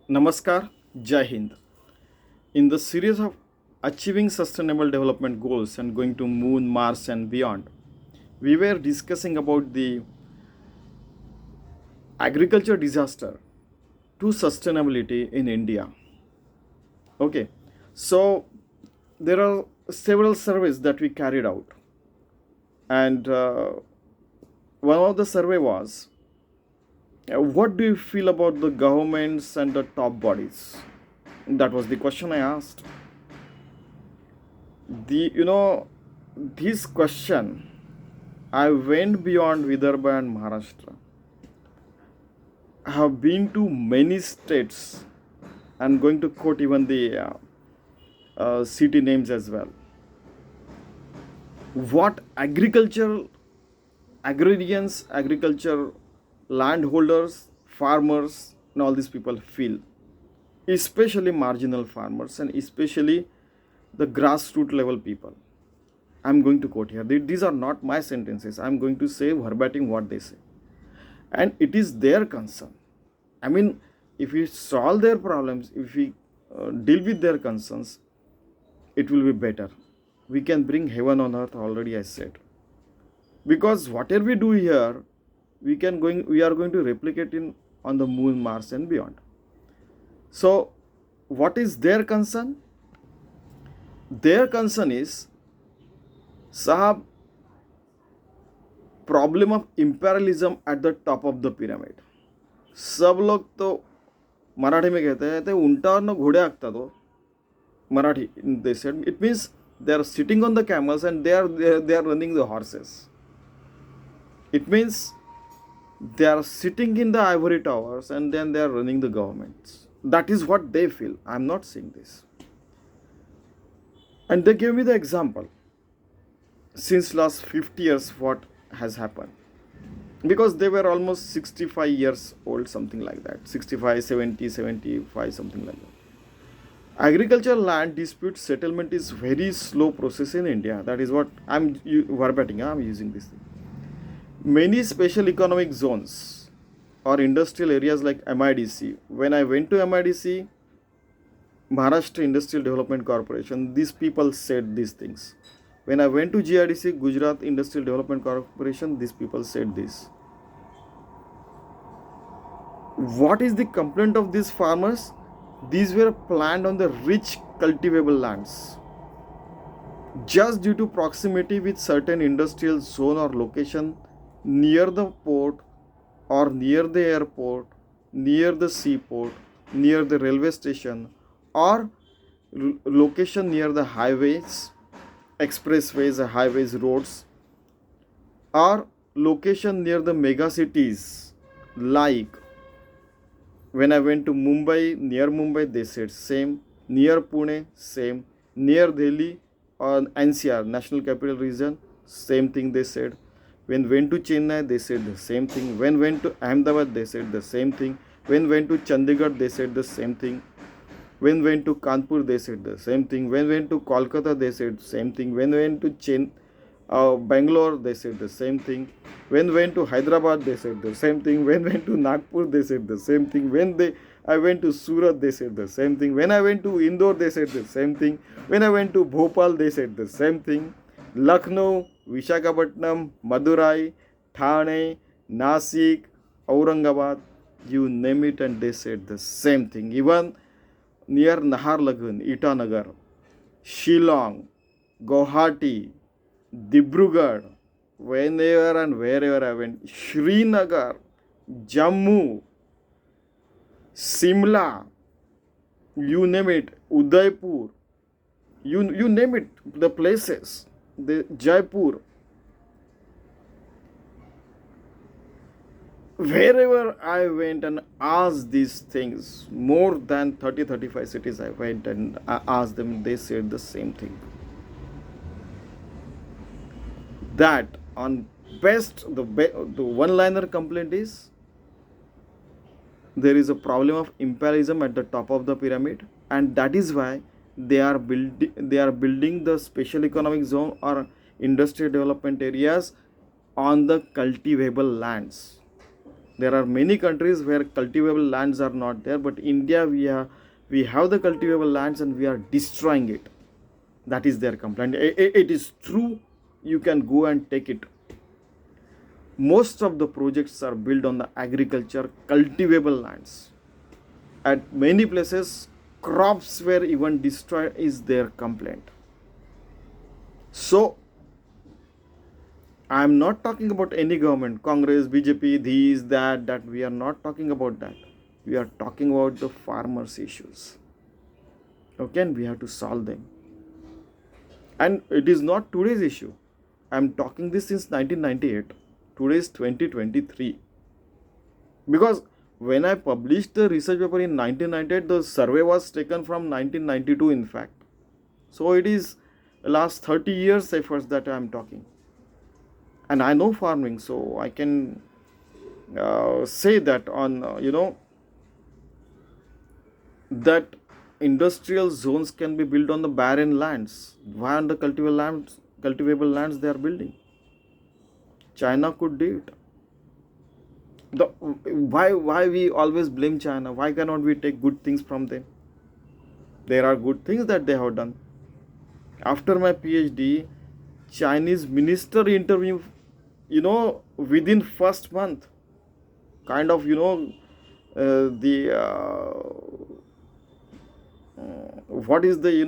Namaskar, Jai Hind. In the series of achieving sustainable development goals and going to moon, Mars and beyond, we were discussing about the agriculture disaster to sustainability in India. Okay, so there are several surveys that we carried out, and one of the survey was, what do you feel about the governments and the top bodies? That was the question I asked. This question, I went beyond Vidarbha and Maharashtra. I have been to many states and going to quote even the city names as well. What agrarians, agriculture landholders, farmers, and all these people feel, especially marginal farmers and especially the grassroots level people. I'm going to quote here. These are not my sentences. I'm going to say verbatim what they say. And it is their concern. I mean, if we solve their problems, if we deal with their concerns, it will be better. We can bring heaven on earth already, I said. Because whatever we do here, we are going to replicate on the moon, Mars and beyond. So, what is their concern? Their concern is, Sahab, problem of imperialism at the top of the pyramid. सब लोग तो मराठी में कहते हैं ते उंटावर न घोडे आखतात हो. Marathi they said it means they are sitting on the camels and they are running the horses. It means they are sitting in the ivory towers and then they are running the governments. That is what they feel. I am not saying this. And they gave me the example. Since last 50 years, what has happened? Because they were almost 65 years old, something like that. 65, 70, 75, something like that. Agricultural land dispute settlement is very slow process in India. That is what I'm verbatim. I'm using this thing. Many special economic zones or industrial areas like MIDC. When I went to MIDC, Maharashtra Industrial Development Corporation, these people said these things. When I went to GIDC, Gujarat Industrial Development Corporation, these people said this. What is the complaint of these farmers? These were planned on the rich cultivable lands. Just due to proximity with certain industrial zone or location near the port or near the airport, near the seaport, near the railway station, or location near the highways, expressways, highways, roads, or location near the mega cities. Like when I went to Mumbai, near Mumbai, they said same. Near Pune, same. Near Delhi or NCR, National Capital Region, same thing they said. When went to Chennai, they said the same thing. When went to Ahmedabad, they said the same thing. When went to Chandigarh, they said the same thing. When went to Kanpur, they said the same thing. When went to Kolkata, they said the same thing. When went to Bangalore, they said the same thing. When went to Hyderabad, they said the same thing. When went to Nagpur, they said the same thing. I went to Surat, they said the same thing. When I went to Indore, they said the same thing. When I went to Bhopal, they said the same thing. Lucknow, Visakhapatnam, Madurai, Thane, Nasik, Aurangabad, you name it, and they said the same thing. Even near Naharlagun, Itanagar, Shillong, Guwahati, Dibrugarh, whenever and wherever I went, Srinagar, Jammu, Simla, you name it, Udaipur, you name it, the places, the Jaipur, wherever I went and asked these things, more than 30-35 cities I went and I asked them, they said the same thing. That on best, the one-liner complaint is, there is a problem of imperialism at the top of the pyramid, and that is why they are building the special economic zone or industrial development areas on the cultivable lands. There are many countries where cultivable lands are not there, but India, we have the cultivable lands and we are destroying it. That is their complaint. It is true. You can go and take it. Most of the projects are built on the agriculture cultivable lands. At many places, crops were even destroyed, is their complaint. So I'm not talking about any government, Congress, BJP, these, that. We are not talking about that. We are talking about the farmers' issues. Okay, and we have to solve them. And it is not today's issue. I'm talking this since 1998. Today is 2023. Because when I published the research paper in 1998, the survey was taken from 1992, in fact. So it is last 30 years efforts that I am talking. And I know farming, so I can say that on, that industrial zones can be built on the barren lands. Why on the cultivable lands they are building? China could do it. Why we always blame China? Why cannot we take good things from them? There are good things that they have done. After my PhD, Chinese minister interview, within first month, kind of, the what is the,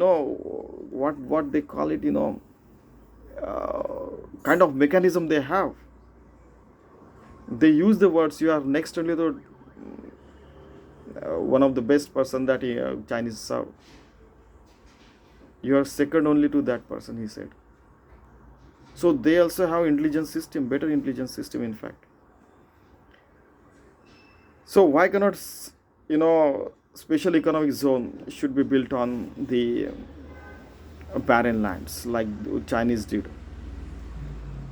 what they call it, kind of mechanism they have. They use the words, you are next only the one of the best person that Chinese serve. You are second only to that person, he said. So they also have intelligence system, better intelligence system, in fact. So why cannot, special economic zone should be built on the barren lands like Chinese did?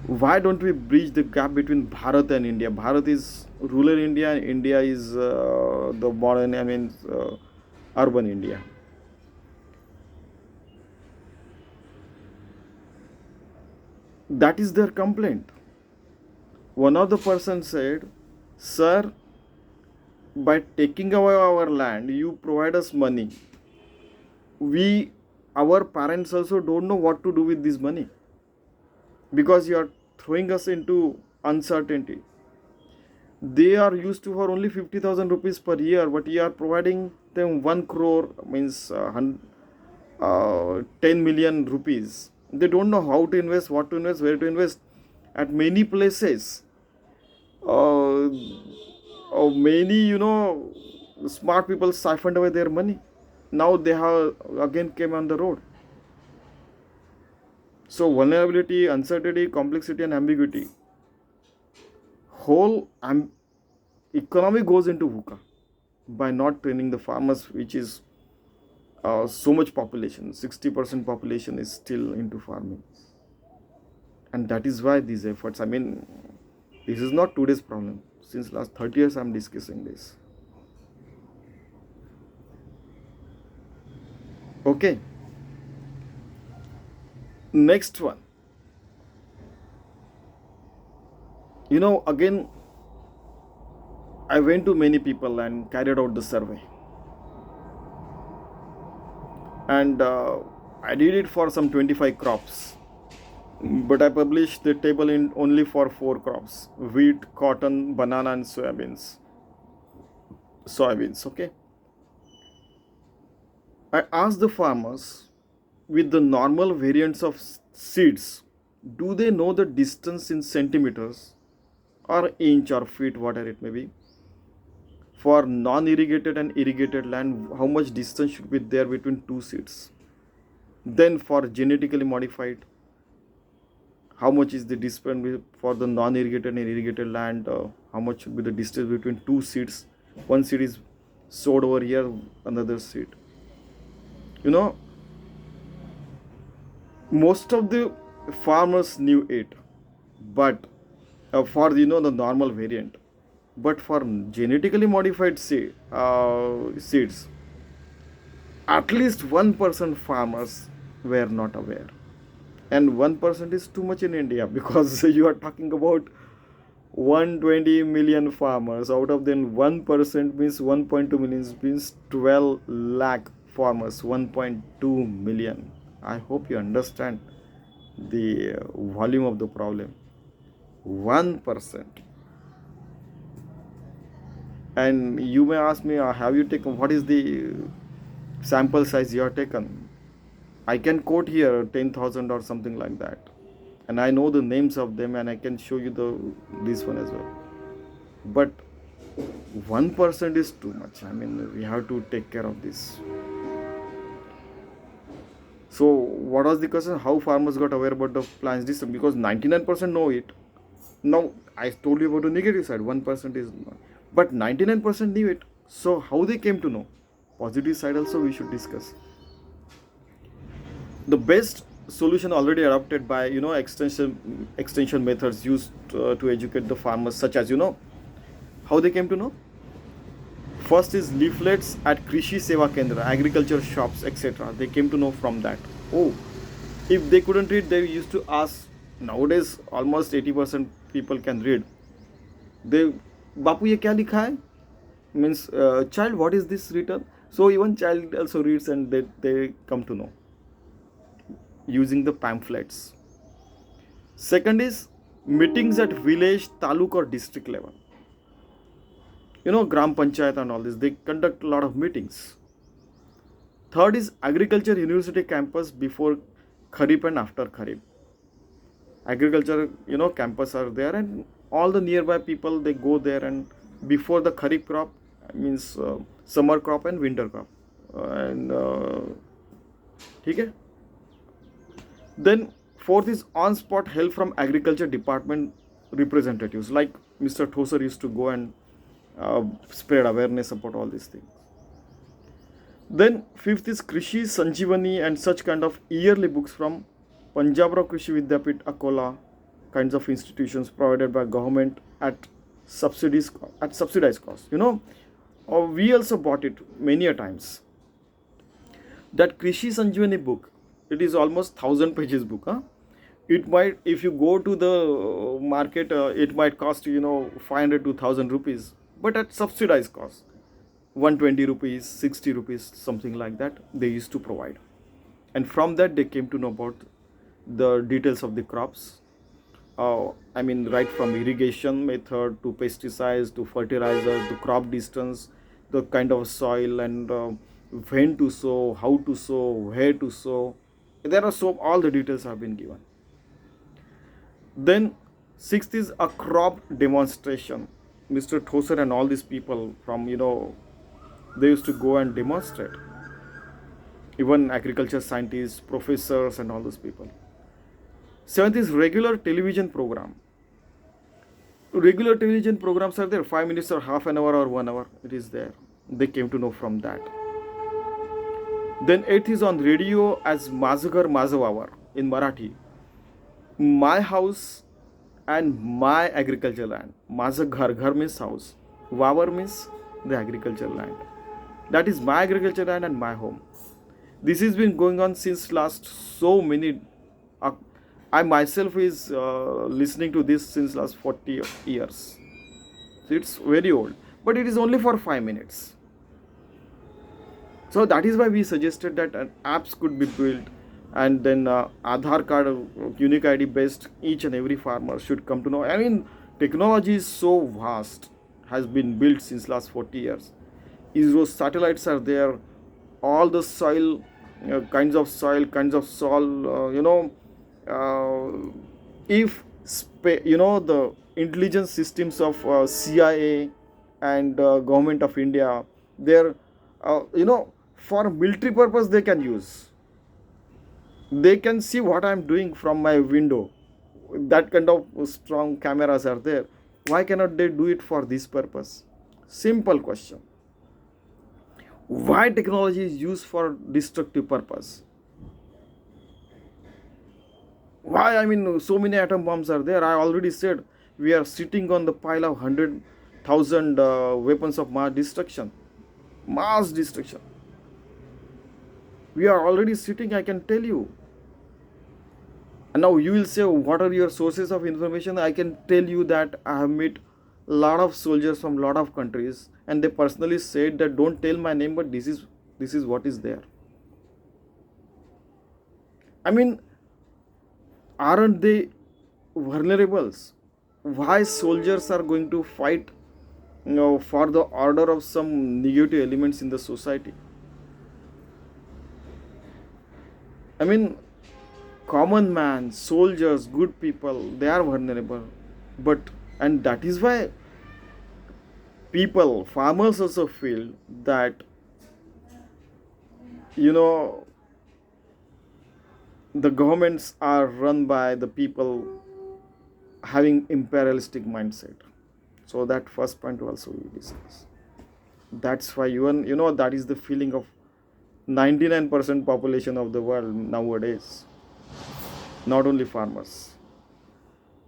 Why don't we bridge the gap between Bharat and India? Bharat is rural India and India is the modern, urban India. That is their complaint. One of the persons said, sir, by taking away our land, you provide us money. Our parents also don't know what to do with this money, because you are throwing us into uncertainty. They are used to for only 50,000 rupees per year, but you are providing them 1 crore, means 10 million rupees. They don't know how to invest, what to invest, where to invest. At many places, many, smart people siphoned away their money. Now they have again came on the road. So vulnerability, uncertainty, complexity and ambiguity. Whole economy goes into VUCA by not training the farmers, which is so much population. 60% population is still into farming. And that is why these efforts, this is not today's problem. Since last 30 years I am discussing this. Okay. Next one. Again, I went to many people and carried out the survey. And I did it for some 25 crops. But I published the table in only for 4 crops: wheat, cotton, banana and soybeans. Okay. I asked the farmers, with the normal variants of seeds, do they know the distance in centimeters or inch or feet, whatever it may be? For non-irrigated and irrigated land, how much distance should be there between 2 seeds? Then for genetically modified, how much is the distance for the non-irrigated and irrigated land? How much should be the distance between 2 seeds? One seed is sowed over here, another seed. Most of the farmers knew it, but for the normal variant. But for genetically modified seeds, at least 1% farmers were not aware. And 1% is too much in India, because you are talking about 120 million farmers. Out of them, 1% means 1.2 million means 12 lakh farmers. 1.2 million. I hope you understand the volume of the problem. 1%. And you may ask me, have you taken, what is the sample size you have taken? I can quote here 10,000 or something like that. And I know the names of them, and I can show you this one as well. But 1% is too much. I mean, we have to take care of this. So what was the question? How farmers got aware about the plants system? Because 99% know it. Now I told you about the negative side. 1% is not. But 99% knew it. So how they came to know? Positive side also we should discuss. The best solution already adopted by extension methods used to educate the farmers, such as how they came to know. First is leaflets at Krishi Seva Kendra, agriculture shops, etc. They came to know from that. Oh, if they couldn't read, they used to ask. Nowadays, almost 80% people can read. They, Bapu, ye kya likha hai? Means, child, what is this written? So even child also reads, and they come to know using the pamphlets. Second is meetings at village, taluk or district level. Gram Panchayat and all this, they conduct a lot of meetings. Third is agriculture university campus before Kharif and after Kharif. Agriculture, campus are there, and all the nearby people, they go there, and before the Kharif crop, means summer crop and winter crop. Okay? Then fourth is on-spot help from agriculture department representatives, like Mr. Thoser used to go and spread awareness about all these things. Then fifth is Krishi Sanjivani and such kind of yearly books from Punjabrao Krishi Vidyapit, Akola, kinds of institutions provided by government at subsidized cost. We also bought it many a times. That Krishi Sanjivani book, it is almost 1,000 pages book. It might, if you go to the market, it might cost 500 to 1,000 rupees. But at subsidized cost, 120 rupees, 60 rupees, something like that, they used to provide. And from that, they came to know about the details of the crops. Right from irrigation method to pesticides to fertilizers, to crop distance, the kind of soil, and when to sow, how to sow, where to sow. All the details have been given. Then sixth is a crop demonstration. Mr. Thoser and all these people from, they used to go and demonstrate. Even agriculture scientists, professors and all those people. Seventh is regular television program. Regular television programs are there, 5 minutes or half an hour or 1 hour, it is there. They came to know from that. Then eighth is on radio as Mazaghar Mazavavar in Marathi. My house and my agricultural land. Mazaghar, ghar means house. Vavar means the agricultural land. That is my agricultural land and my home. This has been going on since last so many. I myself is listening to this since last 40 years. So it's very old. But it is only for 5 minutes. So that is why we suggested that apps could be built, and then Aadhaar card, unique ID based, each and every farmer should come to know. I mean, technology is so vast, has been built since last 40 years. ISRO satellites are there, all the soil, kinds of soil, if the intelligence systems of CIA and government of India, they're for military purpose they can use. They can see what I'm doing from my window. That kind of strong cameras are there. Why cannot they do it for this purpose? Simple question. Why technology is used for destructive purpose? Why? I mean, so many atom bombs are there. I already said we are sitting on the pile of 100,000 weapons of mass destruction. Mass destruction. We are already sitting, I can tell you. And now you will say, what are your sources of information? I can tell you that I have met a lot of soldiers from a lot of countries, and they personally said that don't tell my name, but this is what is there. I mean, aren't they vulnerables? Why soldiers are going to fight, for the order of some negative elements in the society? I mean, common man, soldiers, good people, they are vulnerable. But, and that is why people, farmers also feel that, you know, the governments are run by the people having imperialistic mindset. So that first point also we discuss. That's why even, that is the feeling of 99% population of the world nowadays, not only farmers.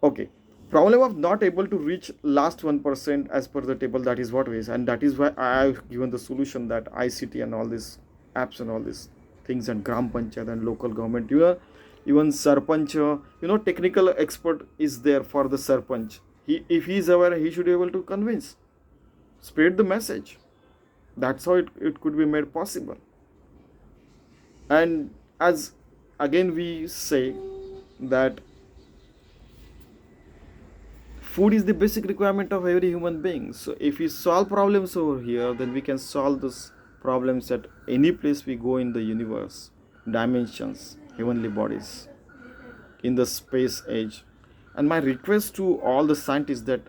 Okay, problem of not able to reach last 1% as per the table, that is what is, and that is why I have given the solution that ICT and all these apps and all these things, and gram panchayat and local government, even sarpanch, technical expert is there for the sarpanch. If he is aware, he should be able to convince, spread the message. That's how it could be made possible. And as again we say that food is the basic requirement of every human being. So if we solve problems over here, then we can solve those problems at any place we go in the universe, dimensions, heavenly bodies, in the space age. And my request to all the scientists that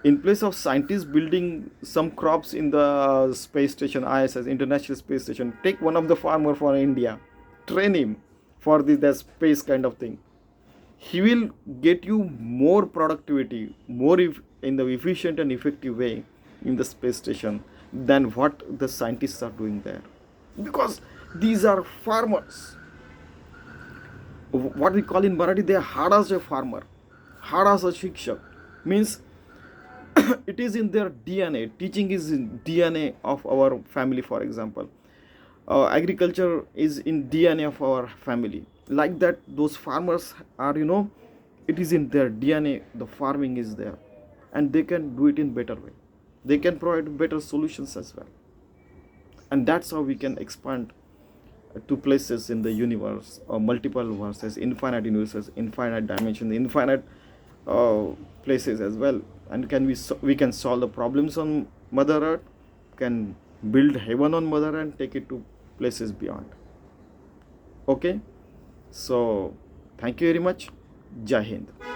in place of scientists building some crops in the space station, ISS, International Space Station, take one of the farmer for India, train him for this that space kind of thing. He will get you more productivity, more in the efficient and effective way in the space station than what the scientists are doing there. Because these are farmers. What we call in Marathi, they are hard as a farmer, hard as a shikshak. Means it is in their DNA. Teaching is in DNA of our family, for example. Agriculture is in DNA of our family. Like that, those farmers are, it is in their DNA. The farming is there, and they can do it in better way. They can provide better solutions as well, and that's how we can expand to places in the universe, or multiple verses, infinite universes, infinite dimensions, infinite uh, places as well. And we can solve the problems on Mother Earth, can build heaven on Mother Earth and take it to places beyond. Okay, so thank you very much. Jai Hind.